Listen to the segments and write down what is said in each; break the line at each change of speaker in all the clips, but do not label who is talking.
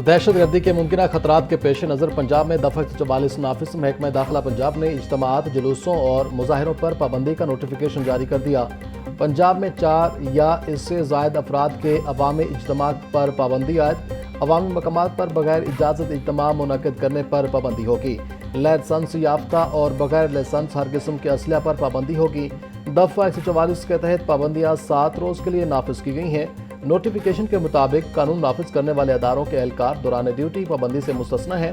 دہشت گردی کے ممکنہ خطرات کے پیش نظر پنجاب میں دفعہ 144 نافذ محکمہ داخلہ پنجاب نے اجتماعات، جلوسوں اور مظاہروں پر پابندی کا نوٹیفیکیشن جاری کر دیا۔ پنجاب میں 4 یا اس سے زائد افراد کے عوامی اجتماعات پر پابندی عائد۔ عوامی مقامات پر بغیر اجازت اجتماع منعقد کرنے پر پابندی ہوگی۔ لائسنس یافتہ اور بغیر لائسنس ہر قسم کے اسلحہ پر پابندی ہوگی۔ دفعہ 144 کے تحت پابندیاں 7 روز کے لیے نافذ کی گئی ہیں۔ نوٹیفیکیشن کے مطابق قانون نافذ کرنے والے اداروں کے اہلکار دوران ڈیوٹی پابندی سے مستثنی ہیں۔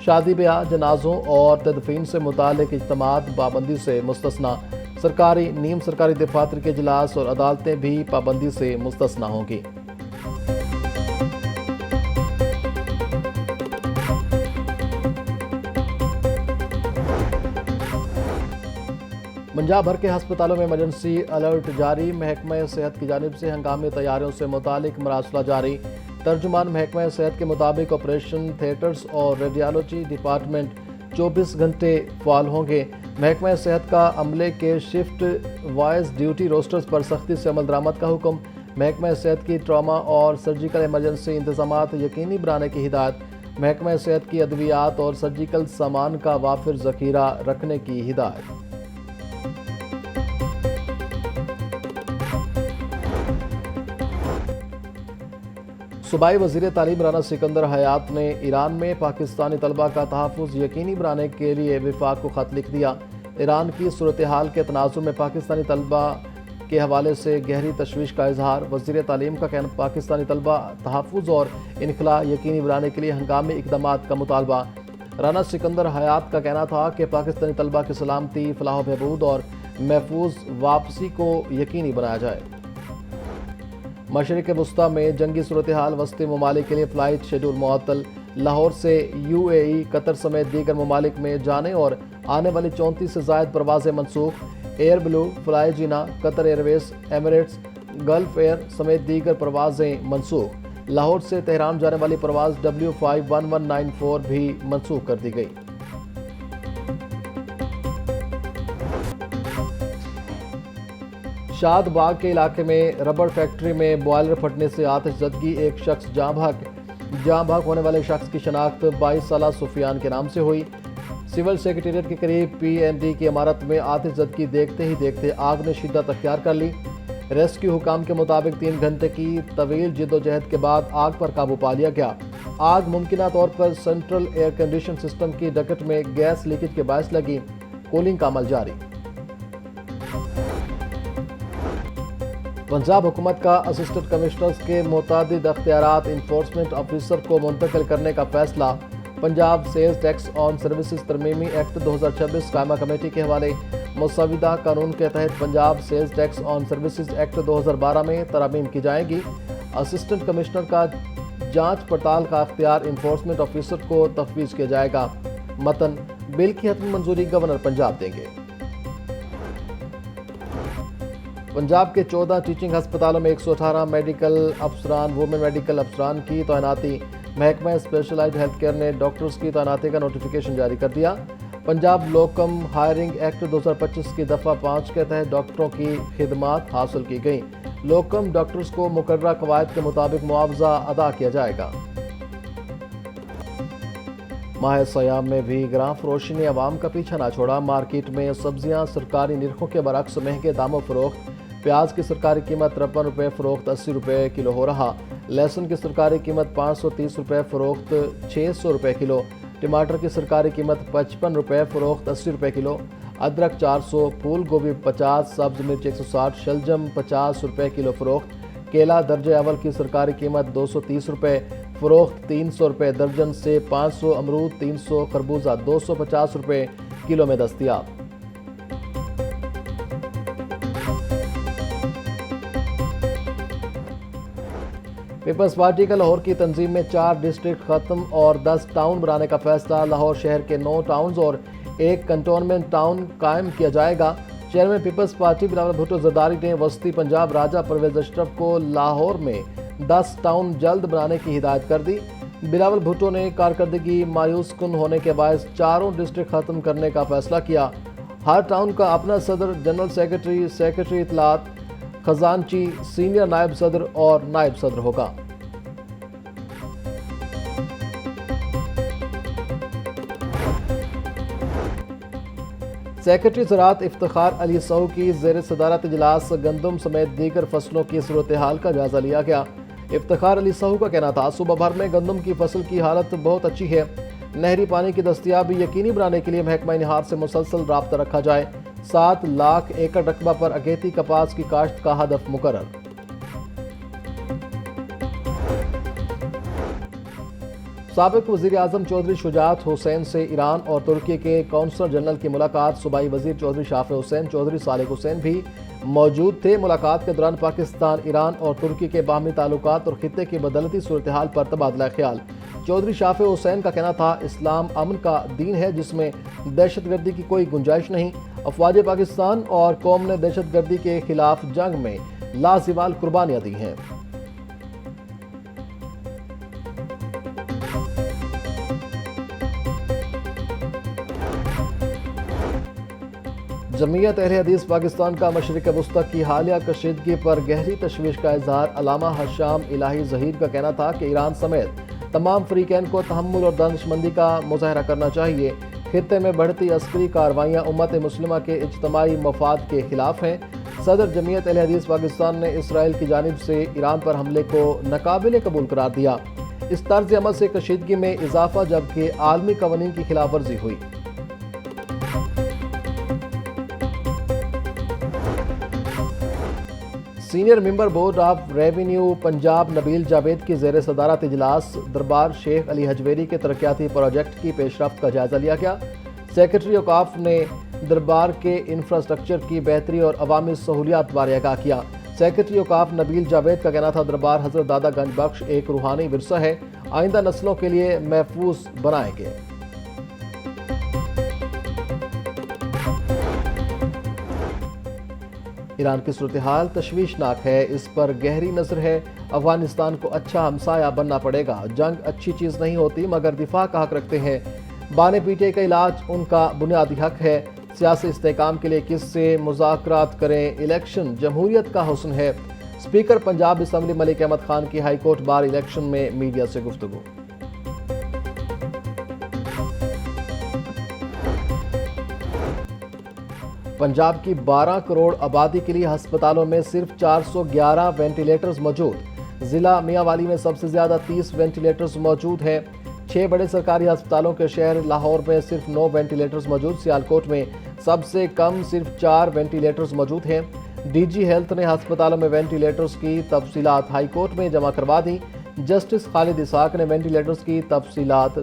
شادی بیاہ، جنازوں اور تدفین سے متعلق اجتماعات پابندی سے مستثنی۔ سرکاری، نیم سرکاری دفاتر کے اجلاس اور عدالتیں بھی پابندی سے مستثنی ہوں گی۔ پنجاب بھر کے ہسپتالوں میں ایمرجنسی الرٹ جاری۔ محکمہ صحت کی جانب سے ہنگامی تیاریوں سے متعلق مراسلہ جاری۔ ترجمان محکمہ صحت کے مطابق آپریشن تھیٹرز اور ریڈیالوجی ڈپارٹمنٹ 24 گھنٹے فعال ہوں گے۔ محکمہ صحت کا عملے کے شفٹ وائز ڈیوٹی روسٹرز پر سختی سے عمل درآمد کا حکم۔ محکمہ صحت کی ٹراما اور سرجیکل ایمرجنسی انتظامات یقینی بنانے کی ہدایت۔ محکمہ صحت کی ادویات اور سرجیکل سامان کا وافر ذخیرہ رکھنے کی ہدایت۔ صوبائی وزیر تعلیم رانا سکندر حیات نے ایران میں پاکستانی طلبہ کا تحفظ یقینی بنانے کے لیے وفاق کو خط لکھ دیا۔ ایران کی صورتحال کے تناظر میں پاکستانی طلبہ کے حوالے سے گہری تشویش کا اظہار۔ وزیر تعلیم کا کہنا، پاکستانی طلبہ تحفظ اور انخلاء یقینی بنانے کے لیے ہنگامی اقدامات کا مطالبہ۔ رانا سکندر حیات کا کہنا تھا کہ پاکستانی طلبہ کی سلامتی، فلاح و بہبود اور محفوظ واپسی کو یقینی بنایا جائے۔ مشرق وسطیٰ میں جنگی صورتحال، وسطی ممالک کے لیے فلائٹ شیڈول معطل۔ لاہور سے UAE، قطر سمیت دیگر ممالک میں جانے اور آنے والی 34 سے زائد پروازیں منسوخ۔ ایئر بلو، فلائی جینا، قطر ایئر ویز، ایمریٹس، گلف ایئر سمیت دیگر پروازیں منسوخ۔ لاہور سے تہران جانے والی پرواز W51194 بھی منسوخ کر دی گئی۔ شاد باغ کے علاقے میں ربڑ فیکٹری میں بوائلر پھٹنے سے آتش زدگی، ایک شخص جاں بحق ہونے والے شخص کی شناخت 22 سالہ سفیان کے نام سے ہوئی۔ سول سیکریٹریٹ کے قریب PND کی عمارت میں آتش زدگی دیکھتے ہی دیکھتے آگ نے شدت اختیار کر لی۔ ریسکیو حکام کے مطابق 3 گھنٹے کی طویل جدوجہد کے بعد آگ پر قابو پا لیا گیا۔ آگ ممکنہ طور پر سینٹرل ایئر کنڈیشن سسٹم کی ڈکٹ میں گیس لیکیج کے باعث لگی۔ کولنگ کا عمل جاری۔ پنجاب حکومت کا اسسٹنٹ کمشنرز کے متعدد اختیارات انفورسمنٹ آفیسر کو منتقل کرنے کا فیصلہ۔ Punjab sales tax on services ترمیمی ایکٹ 2026 قائمہ کمیٹی کے حوالے۔ مسودہ قانون کے تحت Punjab sales tax on services act 2012 میں ترامیم کی جائیں گی۔ اسسٹنٹ کمشنر کا جانچ پڑتال کا اختیار انفورسمنٹ آفیسر کو تفویض کیا جائے گا۔ متن بل کی حتمی منظوری گورنر پنجاب دیں گے۔ پنجاب کے 14 ٹیچنگ ہسپتالوں میں 118 میڈیکل افسران، وومن میڈیکل افسران کی تعیناتی۔ محکمہ اسپیشلائزڈ ہیلتھ کیئر نے ڈاکٹرز کی تعیناتی کا نوٹیفیکیشن جاری کر دیا۔ پنجاب لوکم ہائرنگ ایکٹ 2025 کی دفعہ 5 کے تحت ڈاکٹروں کی خدمات حاصل کی گئیں۔ لوکم ڈاکٹرز کو مقررہ قواعد کے مطابق معاوضہ ادا کیا جائے گا۔ ماہ سیام میں بھی گراں فروشی نے عوام کا پیچھا نہ چھوڑا۔ مارکیٹ میں سبزیاں سرکاری نرخوں کے برعکس مہنگے داموں فروخت۔ پیاز کی سرکاری قیمت 53 روپے فروخت 80 روپے کلو ہو رہا۔ لہسن کی سرکاری قیمت 530 روپے فروخت 600 روپے کلو۔ ٹماٹر کی سرکاری قیمت 55 روپے فروخت 80 روپے کلو۔ ادرک 400، پھول گوبھی 50، سبز مرچ 160، شلجم 50 روپے کلو فروخت۔ کیلا درجہ اول کی سرکاری قیمت 230 روپے فروخت 300 روپے درجن سے 500، امرود 300، خربوزہ 250 روپے کلو میں دستیاب۔ پیپلز پارٹی کا لاہور کی تنظیم میں 4 ڈسٹرکٹ ختم اور 10 ٹاؤن بنانے کا فیصلہ۔ لاہور شہر کے 9 ٹاؤنز اور 1 کنٹونمنٹ ٹاؤن قائم کیا جائے گا۔ Chairman Peoples Party Bilawal Bhutto Zardari نے وسطی پنجاب راجہ پرویز اشرف کو لاہور میں 10 ٹاؤن جلد بنانے کی ہدایت کر دی۔ بلاول بھٹو نے کارکردگی مایوس کن ہونے کے باعث 4 ڈسٹرکٹ ختم کرنے کا فیصلہ کیا۔ ہر ٹاؤن کا اپنا صدر، جنرل سیکرٹری، سیکرٹری اطلاعات، خزانچی، سینئر نائب صدر اور نائب صدر ہوگا۔ سیکرٹری زراعت افتخار علی سہو کی زیر صدارت اجلاس گندم سمیت دیگر فصلوں کی صورتحال کا جائزہ لیا گیا۔ افتخار علی سہو کا کہنا تھا صوبہ بھر میں گندم کی فصل کی حالت بہت اچھی ہے، نہری پانی کی دستیابی یقینی بنانے کے لیے محکمہ نہار سے مسلسل رابطہ رکھا جائے۔ 7 لاکھ ایکڑ رقبہ پر اگیتی کپاس کی کاشت کا ہدف مقرر۔ سابق وزیر اعظم چودھری شجاعت حسین سے ایران اور ترکی کے کونسل جنرل کی ملاقات۔ صوبائی وزیر چودھری شافع حسین، چودھری صالح حسین بھی موجود تھے۔ ملاقات کے دوران پاکستان، ایران اور ترکی کے باہمی تعلقات اور خطے کی بدلتی صورتحال پر تبادلہ خیال۔ چودھری شافع حسین کا کہنا تھا اسلام امن کا دین ہے جس میں دہشت گردی کی کوئی گنجائش نہیں۔ افواج پاکستان اور قوم نے دہشت گردی کے خلاف جنگ میں لازوال قربانیاں دی ہیں۔ جمعیت اہل حدیث پاکستان کا مشرق وسطی کی حالیہ کشیدگی پر گہری تشویش کا اظہار۔ علامہ حشام الہی ظہیر کا کہنا تھا کہ ایران سمیت تمام فریقین کو تحمل اور دانش مندی کا مظاہرہ کرنا چاہیے۔ خطے میں بڑھتی عسکری کارروائیاں امت مسلمہ کے اجتماعی مفاد کے خلاف ہیں۔ صدر جمعیت اہل حدیث پاکستان نے اسرائیل کی جانب سے ایران پر حملے کو ناقابل قبول قرار دیا۔ اس طرز عمل سے کشیدگی میں اضافہ جبکہ عالمی قوانین کی خلاف ورزی ہوئی۔ Senior member board of revenue Punjab Nabeel Javed کی زیر صدارت اجلاس دربار شیخ علی حجویری کے ترقیاتی پروجیکٹ کی پیش رفت کا جائزہ لیا گیا۔ سیکرٹری اوقاف نے دربار کے انفراسٹرکچر کی بہتری اور عوامی سہولیات بارے آگاہ کیا۔ سیکرٹری اوقاف نبیل جاوید کا کہنا تھا دربار حضرت دادا گنج بخش ایک روحانی ورثہ ہے، آئندہ نسلوں کے لیے محفوظ بنائیں گے۔ ایران کی صورتحال تشویشناک ہے، اس پر گہری نظر ہے۔ افغانستان کو اچھا ہمسایہ بننا پڑے گا۔ جنگ اچھی چیز نہیں ہوتی مگر دفاع کا حق رکھتے ہیں۔ بانے پیٹے کا علاج ان کا بنیادی حق ہے۔ سیاسی استحکام کے لیے کس سے مذاکرات کریں، الیکشن جمہوریت کا حسن ہے۔ اسپیکر پنجاب اسمبلی ملک احمد خان کی ہائی کورٹ بار الیکشن میں میڈیا سے گفتگو۔ پنجاب کی 12 کروڑ آبادی کے لیے ہسپتالوں میں صرف 411 وینٹیلیٹرز موجود۔ ضلع میاں والی میں سب سے زیادہ 30 وینٹیلیٹرز موجود ہیں۔ 6 بڑے سرکاری ہسپتالوں کے شہر لاہور میں صرف 9 وینٹیلیٹرز موجود۔ سیالکوٹ میں سب سے کم صرف 4 وینٹیلیٹرز موجود ہیں۔ ڈی جی ہیلتھ نے ہسپتالوں میں وینٹیلیٹرز کی تفصیلات ہائی کورٹ میں جمع کروا دیں۔ جسٹس خالد اسحاق نے وینٹیلیٹرز کی تفصیلات